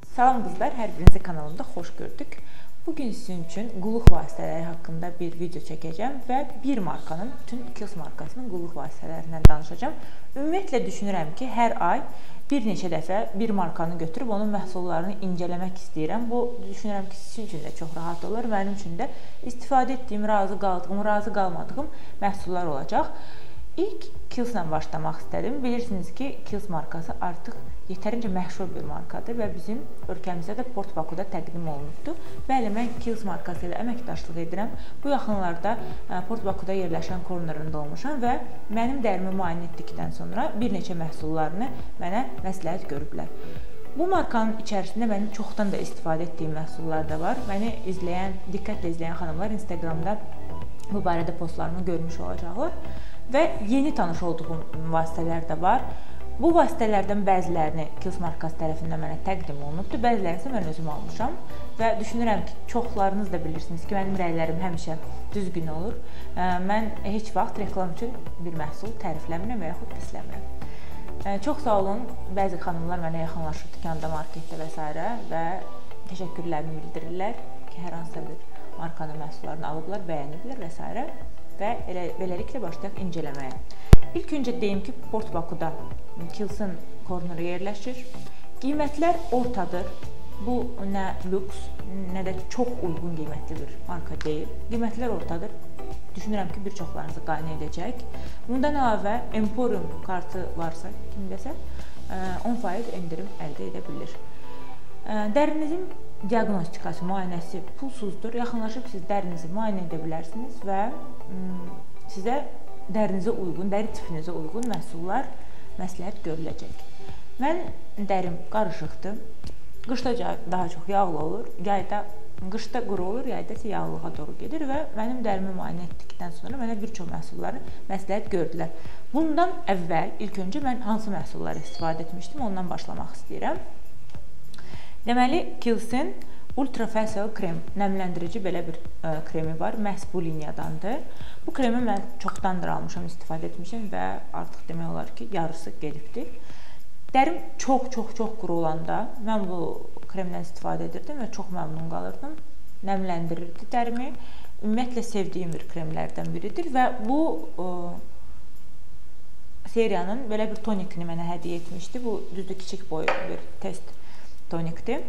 Salam qızlar, hər birinizi kanalımda xoş gördük. Bugün sizin üçün qulluq vasitələri haqqında bir video çəkəcəm və bir markanın, bütün Kiehl's markasının qulluq vasitələrindən danışacağım. Ümumiyyətlə düşünürəm ki, hər ay bir neçə dəfə bir markanı götürüb onun məhsullarını incələmək istəyirəm. Bu düşünürəm ki, sizin üçün də çox rahat olur, mənim üçün də istifadə etdiyim, razı qaldığım, razı qalmadığım məhsullar olacaq. İlk Kiehl's-la başlamaq istədim. Bilirsiniz ki, Kiehl's markası artıq yetərincə məşhur bir markadır və bizim ölkəmizdə də Port Bakuda təqdim olunubdur. Bəli, mən Kiehl's markası ilə əməkdaşlıq edirəm. Bu yaxınlarda Port Bakuda yerləşən kornerində olmuşam və mənim dərimi müayinə etdikdən sonra bir neçə məhsullarını mənə məsləhət görüblər. Bu markanın içərisində mənim çoxdan da istifadə etdiyim məhsullar da var. Məni diqqətlə izləyən xanımlar Instagramda bu barədə postlarımı görmüş olacaqlar. Və yeni tanış olduğum vasitələr də var. Bu vasitələrdən bəzilərini Kiehl's markası tərəfindən mənə təqdim olunubdur, bəzilərini isə mən özüm almışam və düşünürəm ki, çoxlarınız da bilirsiniz ki, mənim rəylərim həmişə düzgün olur. Mən heç vaxt reklam üçün bir məhsul tərifləmirəm və yaxud pisləmirəm. Çox sağ olun, bəzi xanımlar mənə yaxınlaşır dükanda, marketdə və s. və təşəkkürlərini bildirirlər ki, hər hansısa bir markanın məhsullarını alıblar, bəyəniblər və s. və beləliklə başlayaq incələməyə. İlk öncə deyim ki, Port Bakuda Kiehl's-ın korneri yerləşir. Qiymətlər ortadır. Bu nə lüks, nə də çox uyğun qiymətli bir marka deyil. Qiymətlər ortadır. Düşünürəm ki, bir çoxlarınızı qane edəcək. Bundan əlavə Emporium kartı varsa, kimdəsə 10% endirim əldə edə bilir. Dərinizin diaqnostikası, müayinəsi pulsuzdur. Yaxınlaşıb siz dərinizi müayinə edə bilərsiniz və sizə dərinizə uyğun, dəri tipinizə uyğun məhsullar məsləhət görüləcək. Mən dərim qarışıqdır. Qışda daha çox yağlı olur. Qışda quru olur, yayda isə yağlığa doğru gedir və mənim dərimi müayinə etdikdən sonra mənə bir çox məhsulları məsləhət gördülər. Bundan əvvəl ilk öncə mən hansı məhsulları istifadə etmişdim, ondan başlamaq istəyirəm. Deməli, Kiehl's-in Ultra Facial krem, nəmləndirici belə bir kremi var, məhz bu liniyadandır. Bu kremi mən çoxdandır almışam, istifadə etmişəm və artıq demək olar ki, yarısı gedibdir. Dərim çox quru olanda mən bu kremdən istifadə edirdim və çox məmnun qalırdım. Nəmləndirirdi dərimi. Ümumiyyətlə sevdiyim bir kremlərdən biridir və bu seriyanın belə bir tonikini mənə hədiyyə etmişdi. Bu düzdür, kiçik boy bir test tonikdir.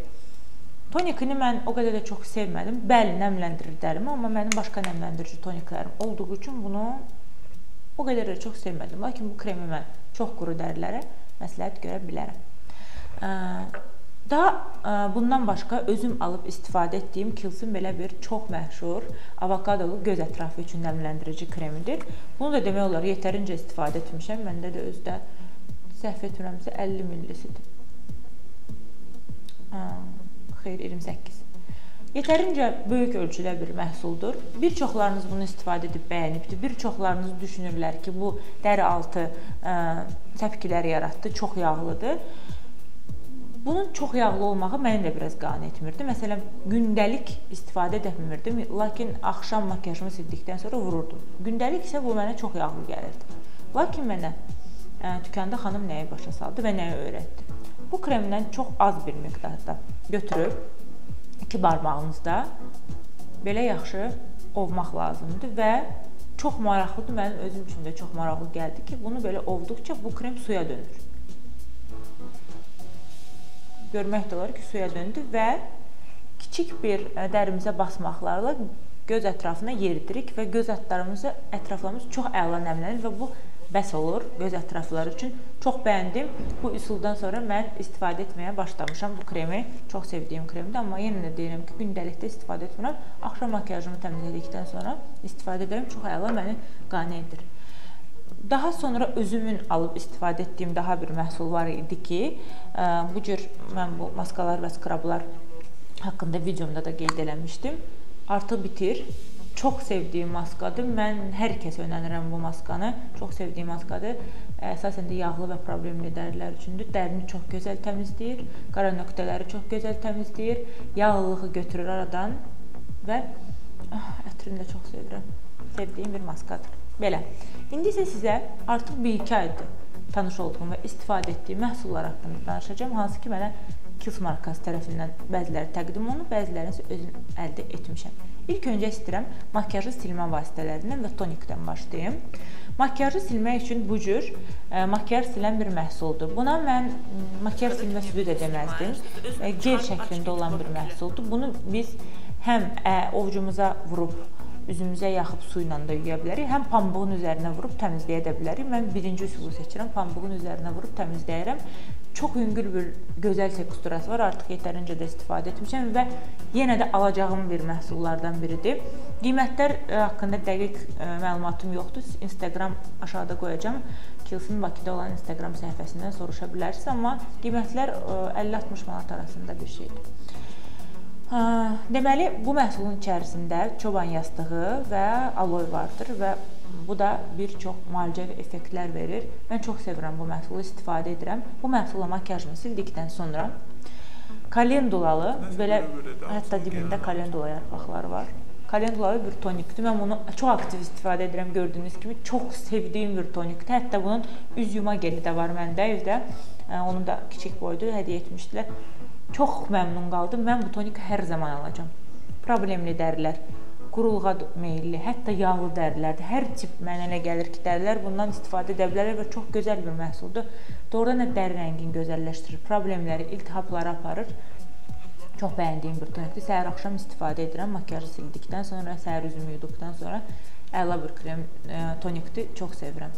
Tonikini mən o qədər də çox sevmədim. Bəli, nəmləndirir dərimi, amma mənim başqa nəmləndirici toniklərim olduğu üçün bunu o qədər də çox sevmədim. Lakin bu kremi mən çox quru dərilərə məsləhət görə bilərəm. Daha bundan başqa özüm alıb istifadə etdiyim Kiehl's-in belə bir çox məşhur avokadolu göz ətrafı üçün nəmləndirici kremidir. Bunu da demək olar yetərincə istifadə etmişəm. Məndə də özdə səhv etmirəmsə 50 millisidir. Xeyr, 28. Yetərincə böyük ölçüdə bir məhsuldur. Bir çoxlarınız bunu istifadə edib bəyənibdir. Bir çoxlarınız düşünürlər ki, bu dəri altı təpkilər yaratdı, çox yağlıdır. Bunun çox yağlı olmağı məni də biraz qane etmirdi. Məsələn, gündəlik istifadə etmirdim, lakin axşam makyajımı sildikdən sonra vururdum. Gündəlik isə bu mənə çox yağlı gəlirdi. Lakin mənə dükanda xanım nəyi başa saldı və nəyi öyrətdi. Bu kremdən çox az bir miqdarda götürüb iki barmağınızda belə yaxşı ovmaq lazımdır və çox maraqlıdır, mənim özüm üçün də çox maraqlı gəldi ki, bunu belə ovduqca bu krem suya dönür. Görmək də olar ki, suya döndü və kiçik bir dərimizə basmaqlarla göz ətrafına yeridirik və göz ətraflarımız çox əla nəmlənir və bu bəs olur göz ətrafları üçün. Çox bəyəndim. Bu üsuldan sonra mən istifadə etməyə başlamışam. Bu kremi çox sevdiyim kremdir, amma yenə də deyirəm ki, gündəlikdə istifadə etmirəm. Axşam makyajımı təmizlədikdən sonra istifadə edirəm. Çox əla məni qane edir. Daha sonra özümün alıb istifadə etdiyim daha bir məhsul var idi ki, bu cür mən bu maskalar və skrablar haqqında videomda da qeyd eləmişdim. Artıq bitir. Çox sevdiyim maskadır. Mən hər kəsə önərirəm bu maskanı. Çox sevdiyim maskadır. Əsasən də yağlı və problemli dərilər üçündür. Dərini çox gözəl təmizləyir. Qara nöqtələri çox gözəl təmizləyir. Yağlılığı götürür aradan və ətrini də çox sevirəm. Sevdiyim bir maskadır. Belə. İndi isə sizə artıq 1-2 aydır tanış olduğum və istifadə etdiyim məhsullar haqqında danışacağım. Hansı ki, mənə Kiehl's markası tərəfindən bəziləri təqdim olunub, bəzilərini isə özüm əldə etmişəm. İlk öncə istəyirəm makyajı silmə vasitələrindən və tonikdən başlayım. Makyajı silmək üçün bu cür makyaj silən bir məhsuldur. Buna mən makyaj silmə südü də deməzdim. Gel şəklində olan bir məhsuldur. Bunu biz həm ovcumuza vurub, üzümüzə yaxıb su ilə də yuya bilərik, həm pambığın üzərinə vurub təmizləyə də bilərik. Mən birinci üsulu seçirəm, pambığın üzərinə vurub təmizləyirəm. Çox yüngül bir gözəl teksturası var, artıq yetərincə də istifadə etmişəm və yenə də alacağım bir məhsullardan biridir. Qiymətlər haqqında dəqiq məlumatım yoxdur, Instagram aşağıda qoyacağım. Kiehl's'in Bakıda olan Instagram səhifəsindən soruşa bilərsiniz, amma qiymətlər 50-60 manat arasında bir şeydir. Deməli, bu məhsulun içərisində çoban yastığı və aloe vardır və bu da bir çox müalicəvi effektlər verir. Mən çox sevirəm bu məhsulu, istifadə edirəm. Bu məhsulla makyajımı sildikdən sonra kalendulalı, belə hətta dibində kalendula yarpaqları var. Kalendulalı bir tonikdir. Mən bunu çox aktiv istifadə edirəm, gördüyünüz kimi. Çox sevdiyim bir tonikdir. Hətta bunun üz yuma geli də var məndə evdə. Onu da kiçik boyda hədiyyə etmişdilər. Çox məmnun qaldım. Mən bu tonik hər zaman alacağam. Problemli dərilər, quruluğa meyilli, hətta yağlı dərilərdir. Hər tip mənə nə gəlir ki, dərilər bundan istifadə edə bilərlər və çox gözəl bir məhsuldur. Doğrudan da dəri rəngini gözəlləşdirir, problemləri, iltihapları aparır. Çox bəyəndiyim bir tonikdir. Səhər axşam istifadə edirəm. Makyajı sildikdən sonra, səhər üzümü yuduqdan sonra əla bir krem tonikdir. Çox sevirəm.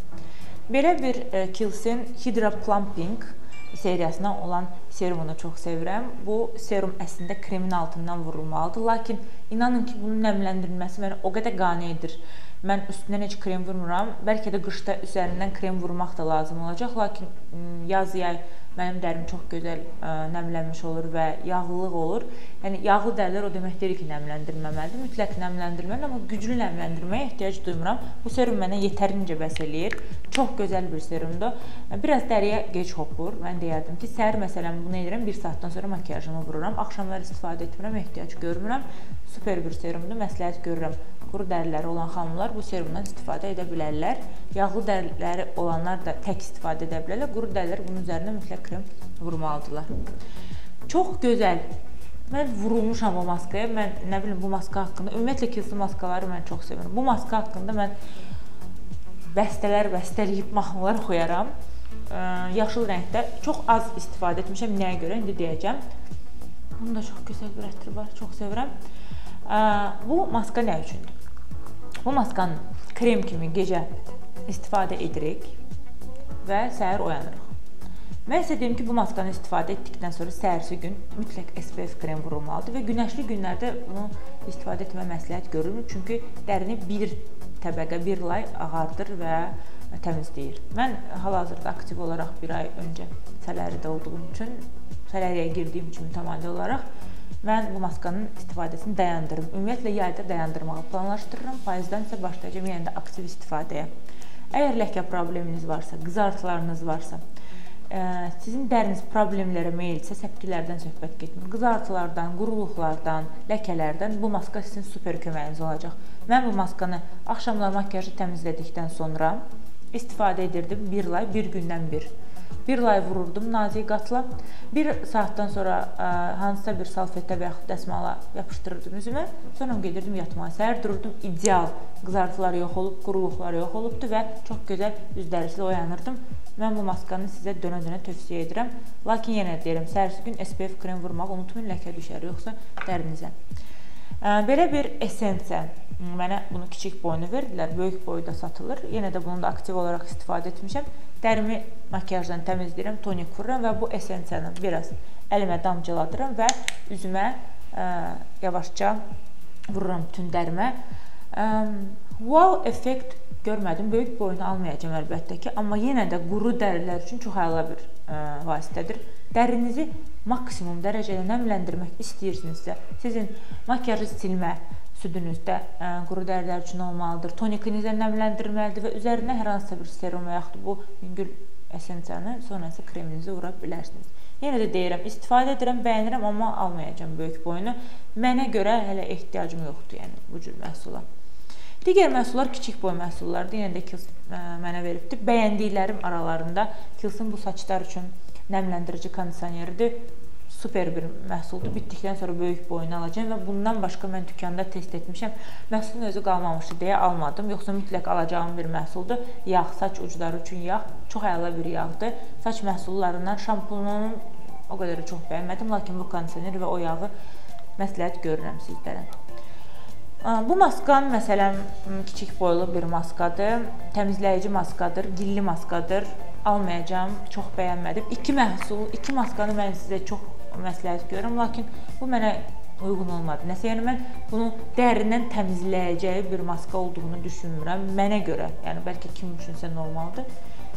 Belə bir Kiehl's'in Hydra Plumping seriyasından olan serumunu çox sevirəm. Bu serum əslində kremin altından vurulmalıdır. Lakin inanın ki, bunun nəmləndirilməsi mənə o qədər qane edir. Mən üstündən heç krem vurmuram. Bəlkə də qışda üzərindən krem vurmaq da lazım olacaq. Lakin yaz-yay mənim dərim çox gözəl nəmlənmiş olur və yağlılıq olur. Yəni, yağlı dərilər o demək deyil ki, nəmləndirməməlidir. Mütləq nəmləndirməlidir, amma güclü nəmləndirməyə ehtiyac duymuram. Bu serum mənə yetərincə bəs eləyir. Çox gözəl bir serumdur. Biraz dəriyə gec hopur. Mən deyərdim ki, səhər məsələn bunu edirəm, 1 saatdan sonra makyajımı vururam. Axşamlar istifadə etmirəm, ehtiyac görmürəm. Super bir serumdur, məsləhət görürəm. Quru dəriləri olan xanımlar bu serumdan istifadə edə bilərlər. Yağlı dəriləri olanlar da tək istifadə edə bilərlər. Quru dərilər bunun üzərinə mütləq krem vurmalıdırlar. Çox gözəl. Mən vurulmuşam bu maskaya. Mən nə bilim bu maska haqqında, ümumiyyətlə Kiehl's'in maskaları mən çox sevirəm. Bu maska haqqında mən bəstələyib mahnılar oxuyaram. Yaşıl rəngdə çox az istifadə etmişəm. Nəyə görə? İndi deyəcəm. Bunun da çox gözəl bir ətri var. Çox sevirəm. Bu maska nə üçündür? Bu maskanı krem kimi gecə istifadə edirik və səhər oyanırıq. Mən isə deyim ki, bu maskanı istifadə etdikdən sonra səhərsi gün mütləq SPF krem vurulmalıdır və günəşli günlərdə bunu istifadə etmə məsləhət görülür. Çünki dərini bir təbəqə, bir lay ağardır və təmizləyir. Mən hal-hazırda aktiv olaraq bir ay öncə Sələridə olduğum üçün, Sələriyə girdiyim üçün mütəmadi olaraq mən bu maskanın istifadəsini dayandırım. Ümumiyyətlə, yayda dayandırmağı planlaşdırıram. Payızdan isə başlayacağım yenə də aktiv istifadəyə. Əgər ləkə probleminiz varsa, qızartılarınız varsa, sizin dəriniz problemlərə meyilsə, səpkilərdən söhbət getmir. Qızartılardan, quruluqlardan, ləkələrdən bu maska sizin super köməyiniz olacaq. Mən bu maskanı axşamlar makyajı təmizlədikdən sonra istifadə edirdim. Bir lay, bir gündən bir. Bir lay vururdum nazik qatla. Bir saatdan sonra hansısa bir salfetə və yaxud dəsmala yapışdırırdım üzümə. Sonra gedirdim yatmağa. Səhər dururdum, ideal. Qızartılar yox olub, quruluqlar yox olubdu və çox gözəl üz dərisilə oyanırdım. Mən bu maskanı sizə dönə-dönə tövsiyə edirəm. Lakin yenə deyirəm, səhərsi gün SPF krem vurmaq unutmayın, ləkə düşər, yoxsa dərinizə. Belə bir esensiya. Mənə bunu kiçik boyunu verdilər, böyük boyda satılır. Yenə də bunu da aktiv olaraq istifadə etmişəm. Dərimi makyajdan təmizləyirəm, tonik vururam və bu esensiyanı biraz əlimə damcıladıram və üzümə yavaşca vururam bütün dərimə. Wow effekt görmədim, böyük boyunu almayacağım əlbəttə ki, amma yenə də quru dərilər üçün çox əla bir vasitədir. Dərinizi maksimum dərəcədə nəmləndirmək istəyirsinizsə, sizin makyajı silmə südünüzdə quru dərilər üçün olmalıdır, tonikinizə nəmləndirməlidir və üzərinə hər hansısa bir serum və yaxud bu yüngül esensiyanı, sonra isə kreminizi vura bilərsiniz. Yenə də deyirəm, istifadə edirəm, bəyənirəm, amma almayacağım böyük boyunu. Mənə görə hələ ehtiyacım yoxdur, yəni bu cür məhsula. Digər məhsullar kiçik boy məhsullardır, yenə də Kiehl's mənə veribdir. Bəyəndiklərim aralarında Kiehl's'in bu saçlar üçün nəmləndirici kondisioneridir. super bir məhsuldur. Bitdikdən sonra böyük boyunu alacağam və bundan başqa mən dükanda test etmişəm. Məhsulun özü qalmamışdı deyə almadım. Yoxsa mütləq alacağım bir məhsuldur. Yağ, saç ucları üçün yağ çox əla bir yağdır. Saç məhsullarından şampunun o qədər çox bəyənmədim, lakin bu kondisioner və o yağı məsləhət görürəm sizlərə. Bu maskan məsələn kiçik boylu bir maskadır, təmizləyici maskadır, gilli maskadır. Almayacağım, çox bəyənmədim. İki maskanı mən sizə çox məsləhət görürəm, lakin bu mənə uyğun olmadı. Nəsə, yəni mən bunu dərindən təmizləyəcəyi bir maska olduğunu düşünmürəm. Mənə görə, yəni bəlkə kim üçünsə normaldır.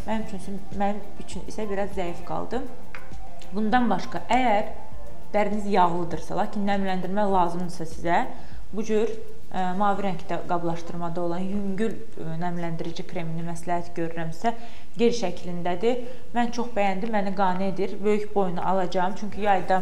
Mənim üçün isə biraz zəif qaldı. Bundan başqa, əgər dəriniz yağlıdırsa, lakin nəmləndirmə lazımdırsa sizə, bu cür mavi rəngdə qablaşdırmada olan yüngül nəmləndirici kremini məsləhət görürəmsə, geri şəklindədir. Mən çox bəyəndim, məni qane edir. Böyük boyunu alacağım, çünki yayda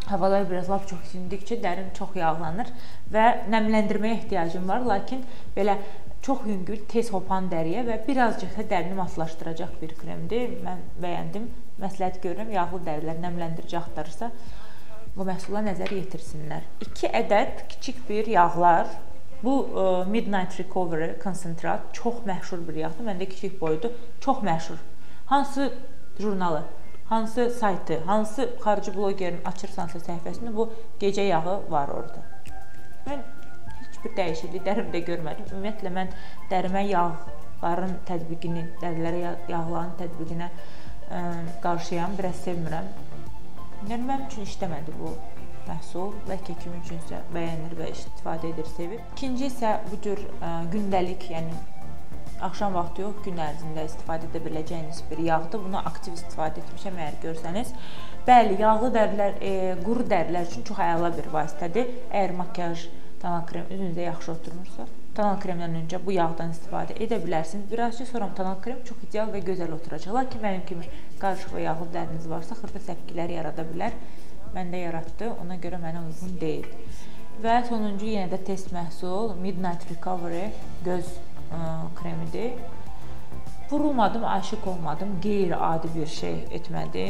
havalar biraz lap çox isindikcə dərin çox yağlanır və nəmləndirməyə ehtiyacım var, lakin belə çox yüngül, tez hopan dəriyə və birazcık da dərini matlaşdıracaq bir kremdir. Mən bəyəndim, məsləhət görürəm, yağlı dərilər nəmləndirici axtarırsa, bu məhsula nəzər yetirsinlər. 2 ədəd kiçik bir yağlar. Bu Midnight Recovery konsentrat çox məşhur bir yağdır. Məndə kiçik boyudur. Çox məşhur. Hansı jurnalı, hansı saytı, hansı xarici blogerin açırsansa səhifəsində bu gecə yağı var orada. Mən heç bir dəyişiklik dərimdə görmədim. Ümumiyyətlə mən dərimə yağların tətbiqini, dərilərə yağların tətbiqinə qarşıyam, biraz sevmirəm. Yəni, mənim üçün işləmədi bu məhsul. Bəlkə kim üçünsə bəyənir və istifadə edir, sevir. İkinci isə bu cür gündəlik, yəni axşam vaxtı yox, gün ərzində istifadə edə biləcəyiniz bir yağdır. Bunu aktiv istifadə etmişəm, əgər görsəniz. Bəli, yağlı dərilər, quru dərilər üçün çox əla bir vasitədir. Əgər makyaj, tonal krem üzünüzə yaxşı oturmursa, tonal kremdən öncə bu yağdan istifadə edə bilərsiniz. Birazcık sonra tonal krem çox ideal və gözəl oturacaq. Lakin mənim kimi qarışıq və yağlı dəriniz varsa, xırda səpkilər yarada bilər. Məndə yaratdı, ona görə mənə uyğun deyil. Və sonuncu yenə də test məhsul Midnight Recovery göz kremidir. Vurulmadım, aşiq olmadım, qeyri-adi bir şey etmədi.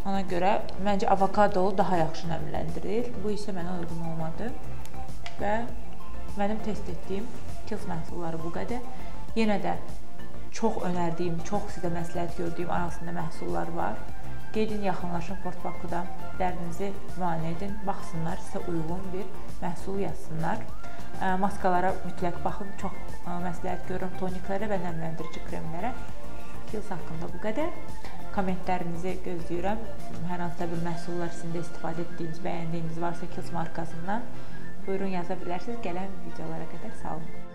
Ona görə məncə avokadolu daha yaxşı nəmləndirir. Bu isə mənə uyğun olmadı. Və mənim test etdiyim Kiehl's məhsulları bu qədər. Yenə də çox önərdiyim, çox sizə məsləhət gördüyüm arasında məhsullar var. Gedin, yaxınlaşın Portbakuda, dərinizi müayinə edin, baxsınlar, sizə uyğun bir məhsul yazsınlar. Maskalara mütləq baxın, çox məsləhət görürəm toniklərə və nəmləndirici kremlərə. Kiehl's haqqında bu qədər. Kommentlərinizi gözləyirəm. Hər hansısa bir məhsullar sizin istifadə etdiyiniz, bəyəndiyiniz varsa Kiehl's markasından buyurun yaza bilərsiniz. Gələn videolara qədər sağ olun.